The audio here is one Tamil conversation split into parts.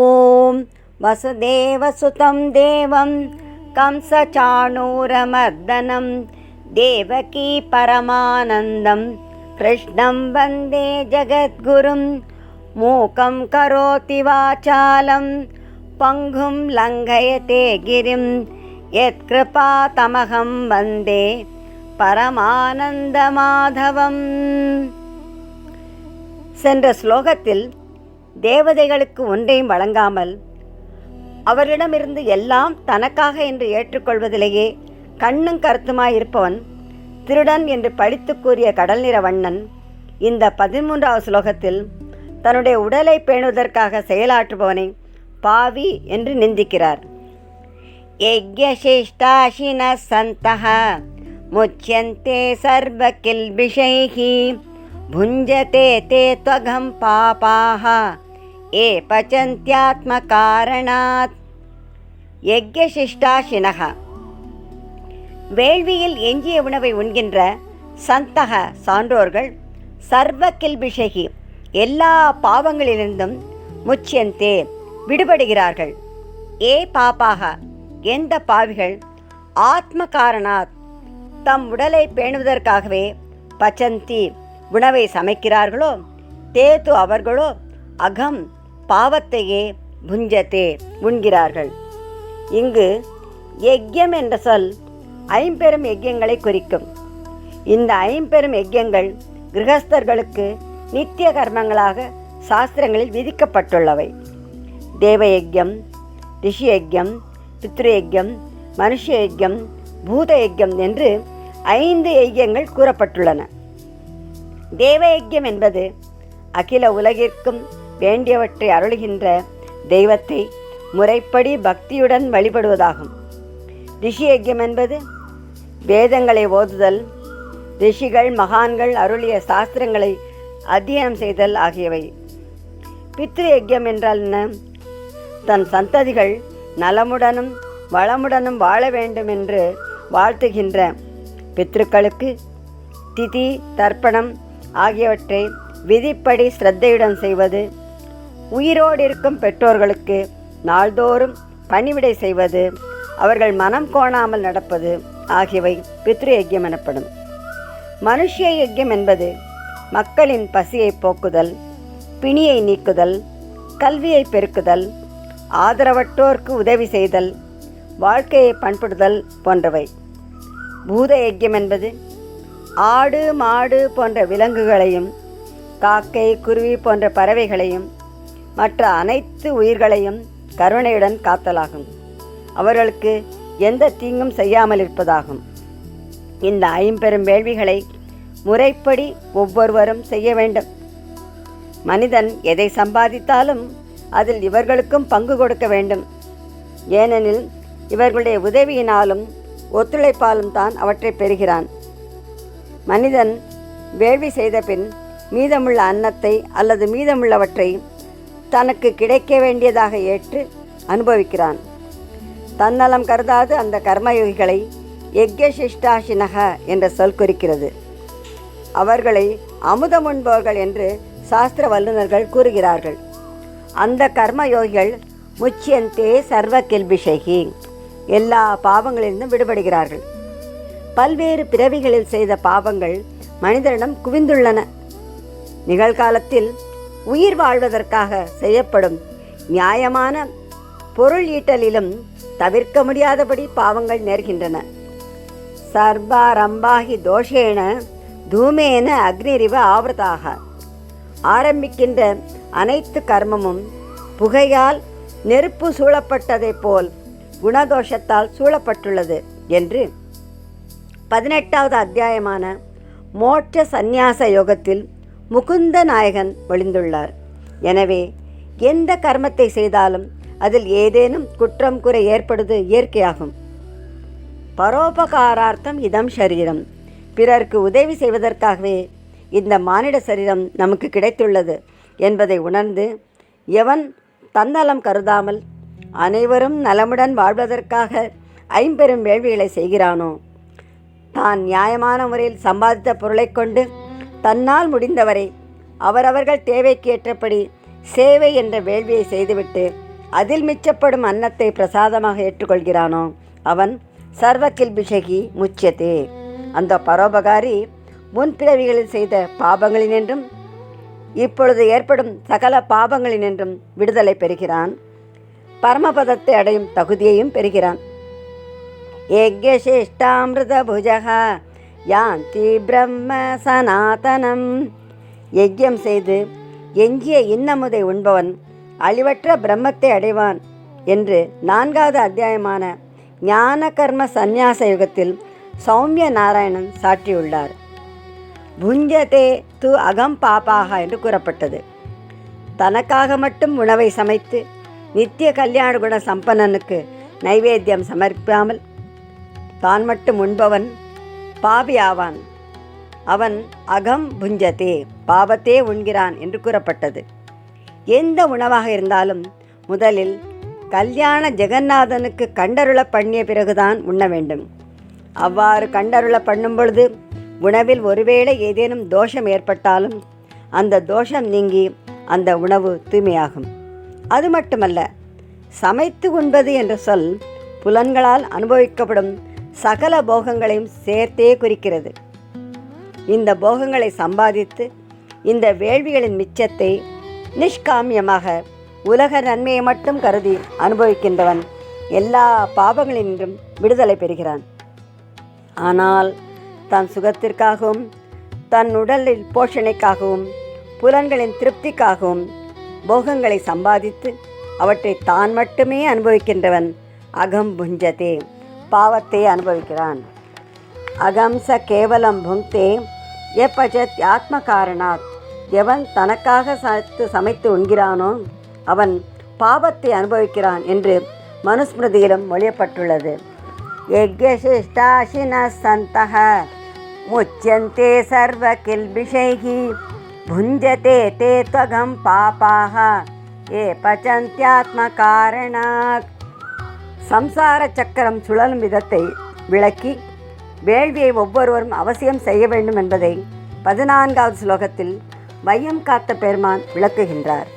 ஓம் வசுதேவசுதம் தேவம் கம்சசாணூரமர்தனம் தேவகீ பரமானந்தம் கிருஷ்ணம் வந்தே ஜகத்குரும் மூகம் கரோதி வாசாலம் பங்கும் லங்கயதே கிரிம் யத்கிருபா தமகம் வந்தே பரமானந்த மாதவம். சென்ற ஸ்லோகத்தில் தேவதைகளுக்கு ஒன்றையும் வழங்காமல் அவரிடமிருந்து எல்லாம் தனக்காக என்று ஏற்றுக்கொள்வதிலேயே கண்ணும் கருத்துமாயிருப்பவன் திருடன் என்று படித்து கூறிய கடல் நிற வண்ணன் இந்த 13வது ஸ்லோகத்தில் தன்னுடைய உடலை பேணுவதற்காக செயலாற்றுபவனை பாவி என்று நிந்திக்கிறார். யக்ஞசிஷ்டாசின சந்தஹ முச்யந்தே சர்வ கில்பிஷைஹி புஞ்சதே தே த்வகம் பாபாஹ ஏ பச்சந்த்யாத்ம காரணாத். யக்ஞசிஷ்டாசினஹ வேள்வியில் எஞ்சிய உணவை உண்கின்ற சந்தக சான்றோர்கள் சர்வ கில்பிஷகி எல்லா பாவங்களிலிருந்தும் முச்சியந்தே விடுபடுகிறார்கள். ஏ பாபாக எந்த பாவிகள் ஆத்ம காரணாத் தம் உடலை பேணுவதற்காகவே பச்சந்தி உணவை சமைக்கிறார்களோ தேது அவர்களோ அகம் பாவத்தையே புஞ்சத்தே உண்கிறார்கள். இங்கு யக்ஞம் என்ற சொல் ஐம்பெரும் யஜ்யங்களை குறிக்கும். இந்த ஐம்பெரும் யஜ்யங்கள் கிரகஸ்தர்களுக்கு நித்திய கர்மங்களாக சாஸ்திரங்களில் விதிக்கப்பட்டுள்ளவை. தேவ யஜ்யம், ரிஷி யஜ்யம், பித்ரு யஜ்யம், மனுஷ யஜ்யம், பூத யஜ்யம் என்று 5 யஜ்யங்கள் கூறப்பட்டுள்ளன. தேவ யஜ்யம் என்பது அகில உலகிற்கும் வேண்டியவற்றை அருளுகின்ற தெய்வத்தை முறைப்படி பக்தியுடன் வழிபடுவதாகும். ரிஷி யஜ்யம் என்பது வேதங்களை ஓதுதல், ரிஷிகள் மகான்கள் அருளிய சாஸ்திரங்களை அத்தியனம் செய்தல் ஆகியவை. பித்ரு யஜ்யம் என்றால் என்ன? தன் சந்ததிகள் நலமுடனும் வளமுடனும் வாழ வேண்டும் என்று வாழ்த்துகின்ற பித்ருக்களுக்கு திதி தர்ப்பணம் ஆகியவற்றை விதிப்படி ஸ்ரத்தையுடன் செய்வது, உயிரோடு இருக்கும் பெற்றோர்களுக்கு நாள்தோறும் பணிவிடை செய்வது, அவர்கள் மனம் கோணாமல் நடப்பது ஆகியவை பித்ரு யஜ்யம் எனப்படும். மனுஷ யஜ்யம் என்பது மக்களின் பசியை போக்குதல், பிணியை நீக்குதல், கல்வியை பெருக்குதல், ஆதரவற்றோர்க்கு உதவி செய்தல், வாழ்க்கையை பண்படுதல் போன்றவை. பூத யஜ்யம் என்பது ஆடு மாடு போன்ற விலங்குகளையும் காக்கை குருவி போன்ற பறவைகளையும் மற்ற அனைத்து உயிர்களையும் கருணையுடன் காத்தலாகும். அவர்களுக்கு எந்த தீங்கும் செய்யாமல் இருப்பதாகும். இந்த ஐம்பெரும் வேள்விகளை முறைப்படி ஒவ்வொருவரும் செய்ய வேண்டும். மனிதன் எதை சம்பாதித்தாலும் அதில் இவர்களுக்கும் பங்கு கொடுக்க வேண்டும். ஏனெனில் இவர்களுடைய உதவியினாலும் ஒத்துழைப்பாலும் தான் அவற்றை பெறுகிறான். மனிதன் வேள்வி செய்த பின் மீதமுள்ள அன்னத்தை அல்லது மீதமுள்ளவற்றை தனக்கு கிடைக்க வேண்டியதாக ஏற்று அனுபவிக்கிறான். தன்னலம் கருதாது அந்த கர்மயோகிகளை யக்ஞசிஷ்டாசினக என்ற சொல் குறிக்கிறது. அவர்களை அமுதம் உண்பவர்கள் என்று சாஸ்திர வல்லுநர்கள் கூறுகிறார்கள். அந்த கர்மயோகிகள் முச்சியந்தே சர்வ கில்பிஷகி எல்லா பாவங்களிலிருந்தும் விடுபடுகிறார்கள். பல்வேறு பிறவிகளில் செய்த பாவங்கள் மனிதனிடம் குவிந்துள்ளன. நிகழ்காலத்தில் உயிர் வாழ்வதற்காக செய்யப்படும் நியாயமான பொருள் ஈட்டலிலும் தவிர்க்க முடியாதபடி பாவங்கள் நேர்கின்றன. சர்வாரம்பாகி தோஷேன தூமேன அக்னிரிவ ஆவృதாக. ஆரம்பிக்கின்ற அனைத்து கர்மமும் புகையால் நெருப்பு சூழப்பட்டதை போல் குணதோஷத்தால் சூழப்பட்டுள்ளது என்று 18வது அத்தியாயமான மோட்ச சந்நியாச யோகத்தில் முகுந்த நாயகன் ஒளிந்துள்ளார். எனவே எந்த கர்மத்தை செய்தாலும் அதில் ஏதேனும் குற்றம் குறை ஏற்படுவது இயற்கையாகும். பரோபகாரார்த்தம் இதம் சரீரம், பிறருக்கு உதவி செய்வதற்காகவே இந்த மானிட சரீரம் நமக்கு கிடைத்துள்ளது என்பதை உணர்ந்து எவன் தன்னலம் கருதாமல் அனைவரும் நலமுடன் வாழ்வதற்காக ஐம்பெரும் வேள்விகளை செய்கிறானோ, தான் நியாயமான முறையில் சம்பாதித்த பொருளை கொண்டு தன்னால் முடிந்தவரை அவரவர்கள் தேவைக்கு ஏற்றபடி சேவை என்ற வேள்வியை செய்துவிட்டு அதில் மிச்சப்படும் அன்னத்தை பிரசாதமாக ஏற்றுக்கொள்கிறானோ அவன் சர்வகில்பிஷகி முச்சியதே. அந்த பரோபகாரி முன்பிறவிகளில் செய்த பாபங்களினின்றும் இப்பொழுது ஏற்படும் சகல பாபங்களினின்றும் விடுதலை பெறுகிறான். பரமபதத்தை அடையும் தகுதியையும் பெறுகிறான். யக்ஞசிஷ்டாமிருத புஜகா யாந்தி பிரம்ம சனாதனம். யஜ்யம் செய்து எஞ்சிய இன்னமுதை உண்பவன் அழிவற்ற பிரம்மத்தை அடைவான் என்று 4வது அத்தியாயமான ஞான கர்ம சந்நியாச யுகத்தில் சௌமிய நாராயணன் சாற்றியுள்ளார். புஞ்சதே து அகம் பாபாக என்று கூறப்பட்டது. தனக்காக மட்டும் உணவை சமைத்து நித்திய கல்யாண குண சம்பன்னனுக்கு நைவேத்தியம் சமர்ப்பிக்காமல் தான் மட்டும் உண்பவன் பாவி ஆவான். அவன் அகம் புஞ்சதே பாவத்தே உண்கிறான் என்று கூறப்பட்டது. எந்த உணவாக இருந்தாலும் முதலில் கல்யாண ஜெகநாதனுக்கு கண்டருள பண்ணிய பிறகுதான் உண்ண வேண்டும். அவ்வாறு கண்டருள பண்ணும் பொழுது உணவில் ஒருவேளை ஏதேனும் தோஷம் ஏற்பட்டாலும் அந்த தோஷம் நீங்கி அந்த உணவு தூய்மையாகும். அது மட்டுமல்ல, சமைத்து உண்பது என்ற சொல் புலன்களால் அனுபவிக்கப்படும் சகல போகங்களையும் சேர்த்தே குறிக்கிறது. இந்த போகங்களை சம்பாதித்து இந்த வேள்விகளின் மிச்சத்தை நிஷ்காமியமாக உலக நன்மையை மட்டும் கருதி அனுபவிக்கின்றவன் எல்லா பாவங்களினின்றும் விடுதலை பெறுகிறான். ஆனால் தன் சுகத்திற்காகவும் தன் உடலில் போஷணைக்காகவும் புலன்களின் திருப்திக்காகவும் போகங்களை சம்பாதித்து அவற்றை தான் மட்டுமே அனுபவிக்கின்றவன் அகம் புஞ்சதே பாவத்தை அனுபவிக்கிறான். அகம் ச கேவலம் புங்தே எப்பஜத் ஆத்ம காரணாத். எவன் தனக்காக சமைத்து உண்கிறானோ அவன் பாவத்தை அனுபவிக்கிறான் என்று மனுஸ்மிருதியிலும் மொழியப்பட்டுள்ளது. யக்ஞசிஷ்டாசின சந்தஹ முச்யந்தே சர்வ கில்பிஷைஹி புஞ்சதே தே த்வகம் பாபாஹ ஏ பச்சந்த்யாத்ம காரணாத். சம்சார சக்கரம் சுழலும் விதத்தை விளக்கி வேள்வியை ஒவ்வொருவரும் அவசியம் செய்ய வேண்டும் என்பதை 14வது ஸ்லோகத்தில் வையம் காத்த பெருமான் விளக்குகின்றார்.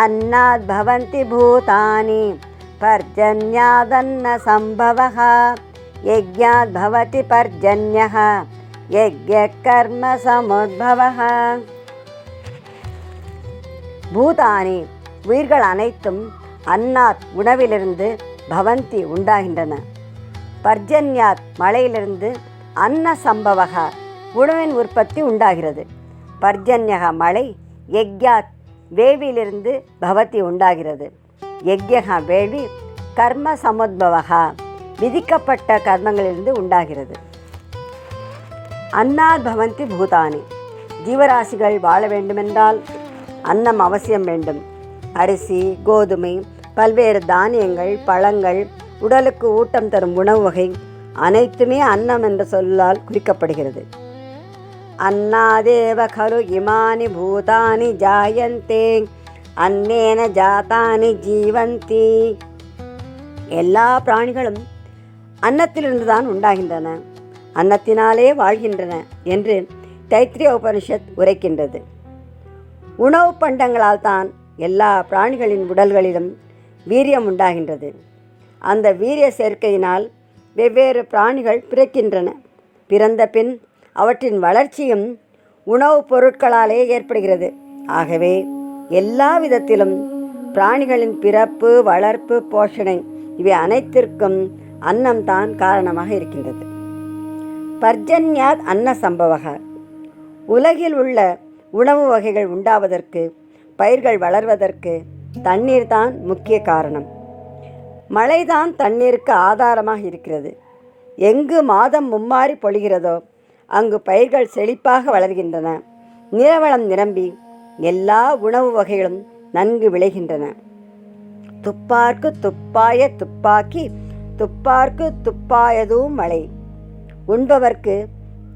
அன்னாத் பவந்தி பூதானி பர்ஜன்யாதன்ன சம்பவஹ யஜ்ஞாத் பவதி பர்ஜன்யஹ யஜ்ஞ கர்ம சமுத்பவஹ. பூதானி உயிர்கள் அனைத்தும் அன்னாத் உணவிலிருந்து பவந்தி உண்டாகின்றன. பர்ஜன்யாத் மழையிலிருந்து அன்ன சம்பவக உணவின் உற்பத்தி உண்டாகிறது. பர்ஜன்யக மழை, யக்யாத் வேள்வியிலிருந்து பவதி உண்டாகிறது. யக்யக வேள்வி, கர்ம சமுத்பவக விதிக்கப்பட்ட கர்மங்களிலிருந்து உண்டாகிறது. அன்னாத் பவந்தி பூதானி. ஜீவராசிகள் வாழ வேண்டுமென்றால் அன்னம் அவசியம் வேண்டும். அரிசி, கோதுமை, பல்வேறு தானியங்கள், பழங்கள், உடலுக்கு ஊட்டம் தரும் உணவு வகை அனைத்துமே அன்னம் என்ற சொல்லால் குறிக்கப்படுகிறது. அன்னாதேவ கரு இமானி பூதானி ஜாயந்தே அன்னேன ஜாதானி ஜீவந்தி. எல்லா பிராணிகளும் அன்னத்திலிருந்து தான் உண்டாகின்றன, அன்னத்தினாலே வாழ்கின்றன என்று தைத்திரிய உபனிஷத் உரைக்கின்றது. உணவு பண்டங்களால் தான் எல்லா பிராணிகளின் உடல்களிலும் வீரியம் உண்டாகின்றது. அந்த வீரிய சேர்க்கையினால் வெவ்வேறு பிராணிகள் பிறக்கின்றன. பிறந்த பின் அவற்றின் வளர்ச்சியும் உணவுப் பொருட்களாலே ஏற்படுகிறது. ஆகவே எல்லா விதத்திலும் பிராணிகளின் பிறப்பு, வளர்ப்பு, போஷணை இவை அனைத்திற்கும் அன்னம்தான் காரணமாக இருக்கின்றது. பர்ஜன்யாத் அன்ன சம்பவக. உலகில் உள்ள உணவு வகைகள் உண்டாவதற்கு, பயிர்கள் வளர்வதற்கு தண்ணீர் தான் முக்கிய காரணம். மழைதான் தண்ணீருக்கு ஆதாரமாக இருக்கிறது. எங்கு மாதம் மும்மாறி பொழிகிறதோ அங்கு பயிர்கள் செழிப்பாக வளர்கின்றன. நிலவளம் நிரம்பி எல்லா உணவு வகைகளும் நன்கு விளைகின்றன. துப்பார்க்கு துப்பாய துப்பாக்கி துப்பார்க்கு துப்பாயதும் மழை. உண்பவர்க்கு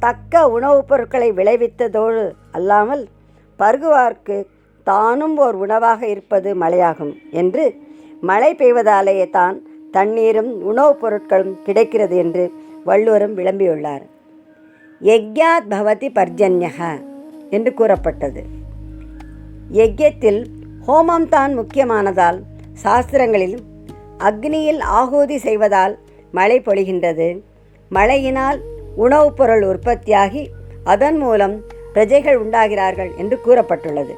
தக்க உணவுப் பொருட்களை விளைவித்ததோடு அல்லாமல் பருகுவார்க்கு தானும் ஓர் உணவாக இருப்பது மழையாகும் என்று மழை பெய்வதாலேயே தான் தண்ணீரும் உணவுப் பொருட்களும் கிடைக்கிறது என்று வள்ளுவரும் விளம்பியுள்ளார். யக்ஞாத் பவதி பர்ஜன்யஹ என்று கூறப்பட்டது. யக்ஞத்தில் ஹோமம் தான் முக்கியமானதால் சாஸ்திரங்களில் அக்னியில் ஆகூதி செய்வதால் மழை பொழிகின்றது. மழையினால் உணவுப் பொருள் உற்பத்தியாகி அதன் மூலம் பிரஜைகள் உண்டாகிறார்கள் என்று கூறப்பட்டுள்ளது.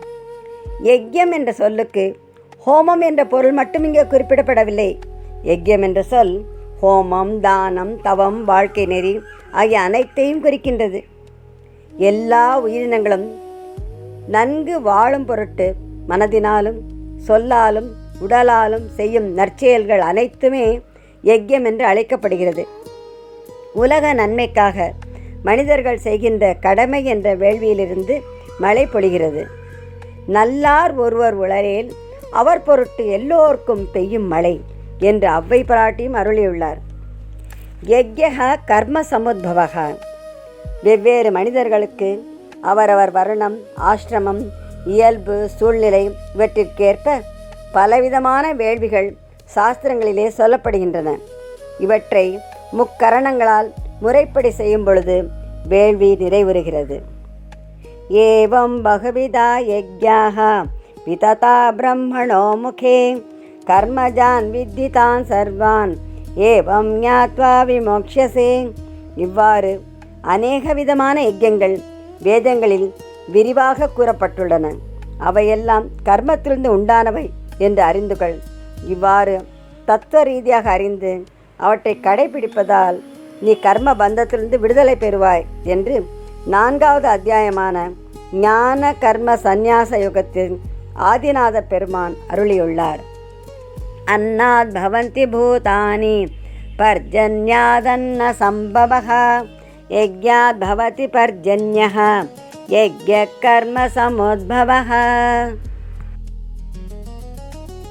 யஜ்யம் என்ற சொல்லுக்கு ஹோமம் என்ற பொருள் மட்டும் இங்கே குறிப்பிடப்படவில்லை. யஜ்யம் என்ற சொல் ஹோமம், தானம், தவம், வாழ்க்கை நெறி ஆகிய அனைத்தையும் குறிக்கின்றது. எல்லா உயிரினங்களும் நன்கு வாழும் பொருட்டு மனதினாலும் சொல்லாலும் உடலாலும் செய்யும் நற்செயல்கள் அனைத்துமே யஜ்யம் என்று அழைக்கப்படுகிறது. உலக நன்மைக்காக மனிதர்கள் செய்கின்ற கடமை என்ற வேள்வியிலிருந்து மழை பொழிகிறது. நல்லார் ஒருவர் உளரேல் அவர் பொருட்டு எல்லோருக்கும் பெய்யும் மழை என்று அவ்வை பிராட்டியும் அருளியுள்ளார். யஜ்யஹ கர்ம சமுத்பவக. வெவ்வேறு மனிதர்களுக்கு அவரவர் வர்ணம், ஆசிரமம், இயல்பு, சூழ்நிலை இவற்றிற்கேற்ப பலவிதமான வேள்விகள் சாஸ்திரங்களிலே சொல்லப்படுகின்றன. இவற்றை முக்கரணங்களால் முறைப்படி செய்யும் பொழுது வேள்வி நிறைவுறுகிறது. ஏவம் பகுவிதா யஜ்ஞாஹ விததா பிரம்மணோ முகே கர்மஜான் வித்திதான் சர்வான் ஏவம் ஞாத்வா விமோக்ஷசே. இவ்வாறு அநேக விதமான யஜ்யங்கள் வேதங்களில் விரிவாக கூறப்பட்டுள்ளன. அவையெல்லாம் கர்மத்திலிருந்து உண்டானவை என்று அறிந்து கொள். இவ்வாறு தத்துவ ரீதியாக அறிந்து அவற்றை கடைபிடிப்பதால் நீ கர்ம பந்தத்திலிருந்து விடுதலை பெறுவாய் என்று 4வது அத்தியாயமான ஞான கர்ம சந்நியாச யுகத்தில் ஆதிநாத பெருமான் அருளியுள்ளார். அன்னாத் பவந்தி பூதானி பர்ஜன்யாதன்ன சம்பவஹ யஜ்ஞாத் பவதி பர்ஜன்யஹ யஜ்ஞ கர்ம சமுத்பவஹ.